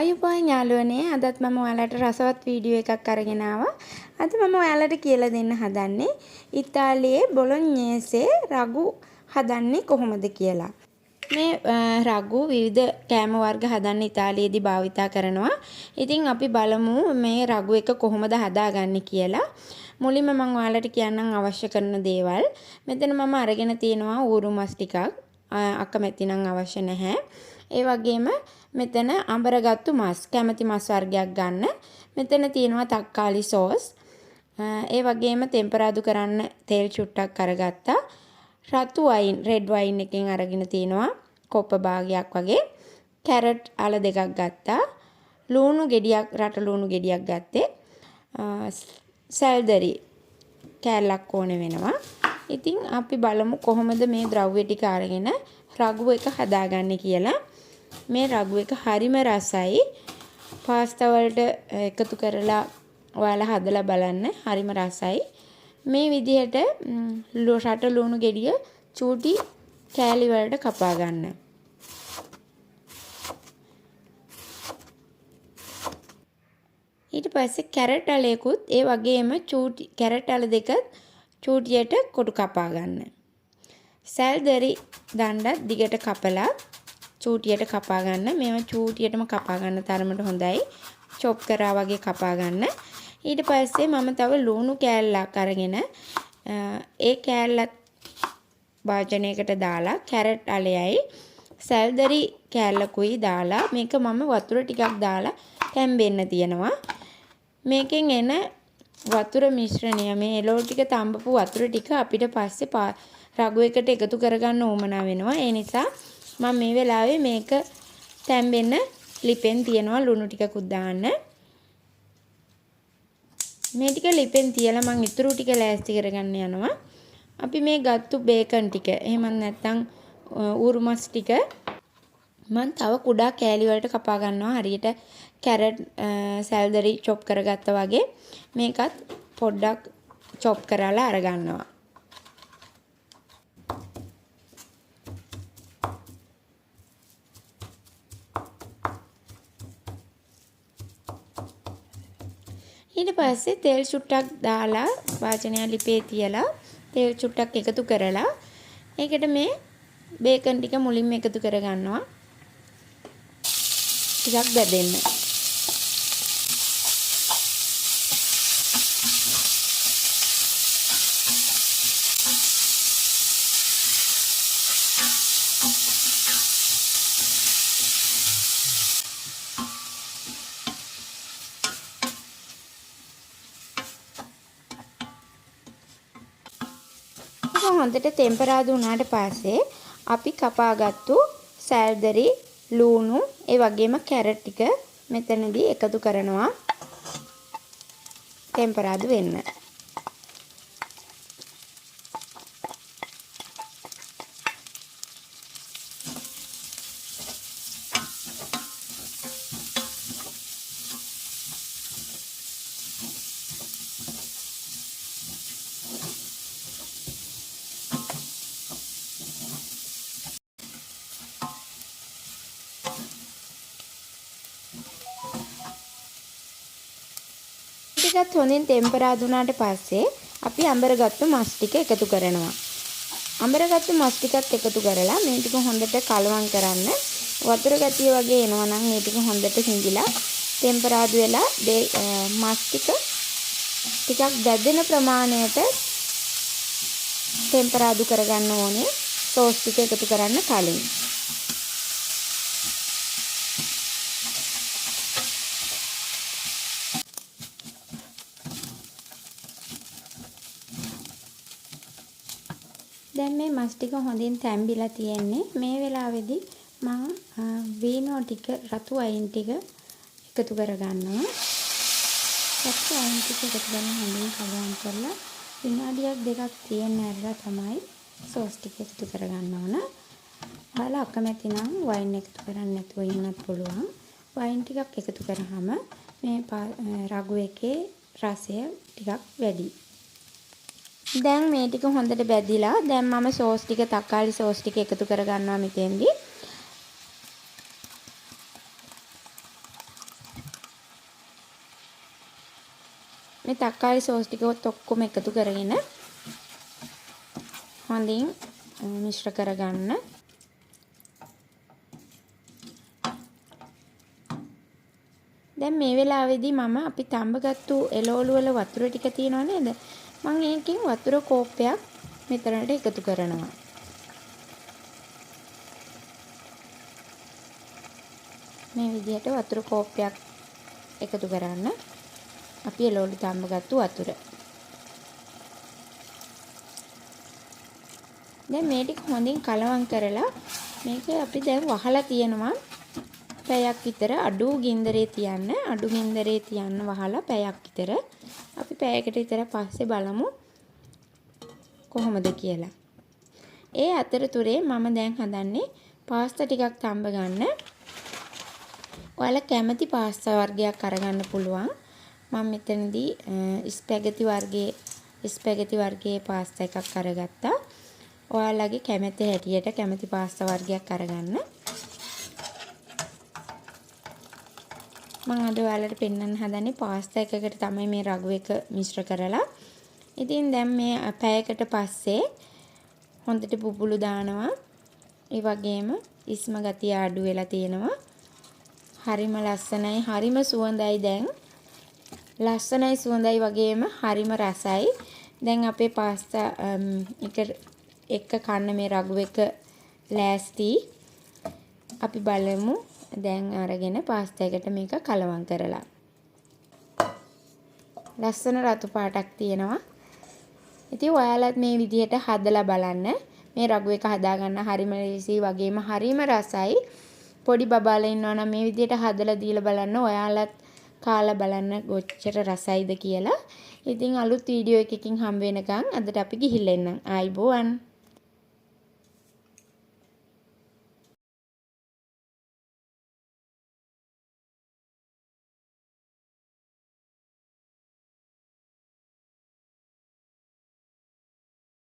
ආයුබෝවන් යාළුවනේ අදත් මම ඔයාලට රසවත් වීඩියෝ එකක් අරගෙන ආවා. අද මම ඔයාලට කියලා දෙන්න හදන්නේ ඉතාලියේ බොලොඤ්ඤේසේ රගු හදන්නේ කොහොමද කියලා. මේ රගු විවිධ කෑම වර්ග හදන්න ඉතාලියේදී භාවිතා කරනවා. ඉතින් අපි බලමු මේ රගු එක කොහොමද හදාගන්නේ කියලා. මුලින්ම මම ඔයාලට කියන්නම් අවශ්‍ය කරන දේවල්. මෙතන මම අරගෙන තියෙනවා ඌරු මස් ටිකක්. අකමැති නම් අවශ්‍ය නැහැ. ඒ වගේම මෙතන අඹරගත්තු මස් කැමති මස් වර්ගයක් ගන්න. මෙතන තියෙනවා තක්කාලි සෝස්. ඒ වගේම ටෙම්පරාදු කරන්න තෙල් චුට්ටක් අරගත්තා. රතු වයින් රෙඩ් වයින් එකෙන් අරගෙන තිනවා කොප්ප භාගයක් වගේ. කැරට් අල දෙකක් ගත්තා. ලුණු ගෙඩියක් රට ලුණු ගෙඩියක් ගත්තේ. සැල්දරි කෑල්ලක් ඕනේ වෙනවා. ඉතින් අපි බලමු කොහොමද මේ ද්‍රව්‍ය ටික අරගෙන රගු එක හදාගන්නේ කියලා. මේ රගු එක හරිම රසයි. පාස්තා වලට එකතු කරලා ඔයාලා හදලා බලන්න. හරිම රසයි. මේ විදිහට රට ලුණු ගෙඩිය චූටි කෑලි වලට කපා ගන්න. ඊට පස්සේ කැරට් අලයකුත් ඒ වගේම චූටි කැරට් අල දෙක චූටියට කොටු කපා ගන්න. සැල්දරි දණ්ඩත් දිගට කපලා චූටියට කපා ගන්න. මේවා චූටියටම කපා ගන්න තරමට හොඳයි. චොප් කරා වගේ කපා ගන්න. ඊට පස්සේ මම තව ලුණු කෑල්ලක් අරගෙන ඒ කෑල්ලත් වාජනයකට දාලා කැරට් අලයයි සැල්දරි කෑල්ලකුයි දාලා මේක මම වතුර ටිකක් දාලා තැම්බෙන්න තියනවා. මේකෙන් එන වතුර මිශ්‍රණය මේ එළවලු ටික තඹපු වතුර ටික අපිට පස්සේ රගු එකට එකතු කරගන්න ඕමනා වෙනවා. ඒ නිසා මම මේ වෙලාවේ මේක තැම්බෙන්න ලිපෙන් තියනවා. ලුණු ටිකකුත් දාන්න. මේ ටික ලිපෙන් තියලා මම ඉතුරු ටික ලෑස්ති කරගන්න යනවා. අපි මේ ගත්තු බේකන් ටික එහෙමත් නැත්නම් ඌරු මස් ටික මම තව කුඩා කෑලි වලට කපා ගන්නවා. හරියට කැරට් සැල්දරි චොප් කරගත්තා වගේ මේකත් පොඩ්ඩක් චොප් කරලා අරගන්නවා. ඊට පස්සේ තෙල් චුට්ටක් දාලා වාජනය ලිපේ තියලා තෙල් චුට්ටක් එකතු කරලා ඒකට මේ බේකන් ටික මුලින්ම එකතු කරගන්නවා. ටිකක් බැදෙන්න. හොඳට ටෙම්පරාදු වුණාට පස්සේ අපි කපාගත්තු සැල්දරි ලුණු ඒ වගේම කැරට් ටික මෙතනදී එකතු කරනවා ටෙම්පරාදු වෙන්න. ටිකත් හොඳින් ටෙම්පරාදු වුණාට පස්සේ අපි අඹරගත්තු මස් ටික එකතු කරනවා. අඹරගත්තු මස් ටිකත් එකතු කරලා මේ ටික හොඳට කලවම් කරන්න. වතුර ගැටිය වගේ එනවා නම් මේ ටික හොඳට සිඳිලා ටෙම්පරාදු වෙලා මස් ටික ටිකක් දැදෙන ප්‍රමාණයට ටෙම්පරාදු කරගන්න ඕනේ. සෝස් ටික එකතු කරන්න කලින්. දැන් මේ මස් ටික හොඳින් තැම්බිලා තියෙන්නේ. මේ වෙලාවේදී මම වීනෝ ටික රතු වයින් ටික එකතු කරගන්නවා. රතු වයින් ටික එකතු කරලා හොඳින් කලවම් කරලා විනාඩියක් දෙකක් තියෙන්න ඇරලා තමයි සෝස් ටික එකතු කරගන්න ඕන. ඔයාලා අකමැති නම් වයින් එකතු කරන්න නැතුව ඉන්නත් පුළුවන්. වයින් ටිකක් එකතු කරාම මේ රගු එකේ රසය ටිකක් වැඩි. දැන් මේ ටික හොඳට බැදිලා දැන් මම සෝස් ටික තක්කාලි සෝස් ටික එකතු කරගන්නවා මෙතෙන්දී. මේ තක්කාලි සෝස් ටිකවත් ඔක්කොම එකතු කරගෙන හොඳින් මිශ්‍ර කරගන්න. දැන් මේ වෙලාවේදී මම අපි තඹගත්තු එළවලු වල වතුර ටික තියෙනව නේද? මම ඒකෙන් වතුර කෝප්පයක් මෙතනට එකතු කරනවා. මේ විදිහට වතුර කෝප්පයක් එකතු කරන්න. අපි එළවලු තඹගත්තු වතුර. දැන් මේ ටික හොඳින් කලවම් කරලා මේක අපි දැන් වහලා තියෙනවා. පැයක් විතර අඩු ගින්දරේ තියන්න. අඩු ගින්දරේ තියන්න වහලා පැයක් විතර. අපි පැයකට විතර පස්සේ බලමු කොහොමද කියලා. ඒ අතරතුරේ මම දැන් හදන්නේ පාස්තා ටිකක් තඹ ගන්න. ඔයාලා කැමති පාස්තා වර්ගයක් අරගන්න පුළුවන්. මම මෙතනදී ස්පෙගෙති වර්ගයේ පාස්තා එකක් අරගත්තා. ඔයාලගේ කැමති හැටියට කැමති පාස්තා වර්ගයක් අරගන්න. මම අද ඔයාලට පෙන්වන්න හදන්නේ පාස්තා එකකට තමයි මේ රගු එක මිශ්‍ර කරලා. ඉතින් දැන් මේ පැයකට පස්සේ හොඳට පුපුළු දානවා. ඒ වගේම ඉස්ම ගතිය අඩු වෙලා තියෙනවා. හරිම ලස්සනයි, හරිම සුවඳයි දැන්. ලස්සනයි සුවඳයි වගේම හරිම රසයි. දැන් අපේ පාස්තා එක කන්න මේ රගු එක ලෑස්ති. අපි බලමු දැන් අරගෙන පාස්තා එකට මේක කලවම් කරලා. ලස්සන රතු පාටක් තියෙනවා. ඉතින් ඔයාලත් මේ විදිහට හදලා බලන්න. මේ රගු එක හදාගන්න හරිම ලේසියි වගේම හරිම රසයි. පොඩි බබාලා ඉන්නවා නම් මේ විදිහට හදලා දීලා බලන්න. ඔයාලත් කාලා බලන්න කොච්චර රසයිද කියලා. ඉතින් අලුත් වීඩියෝ එකකින් හම්බ වෙනකන් අදට අපි ගිහිල්ලා එන්නම්. ආයිබෝවන්.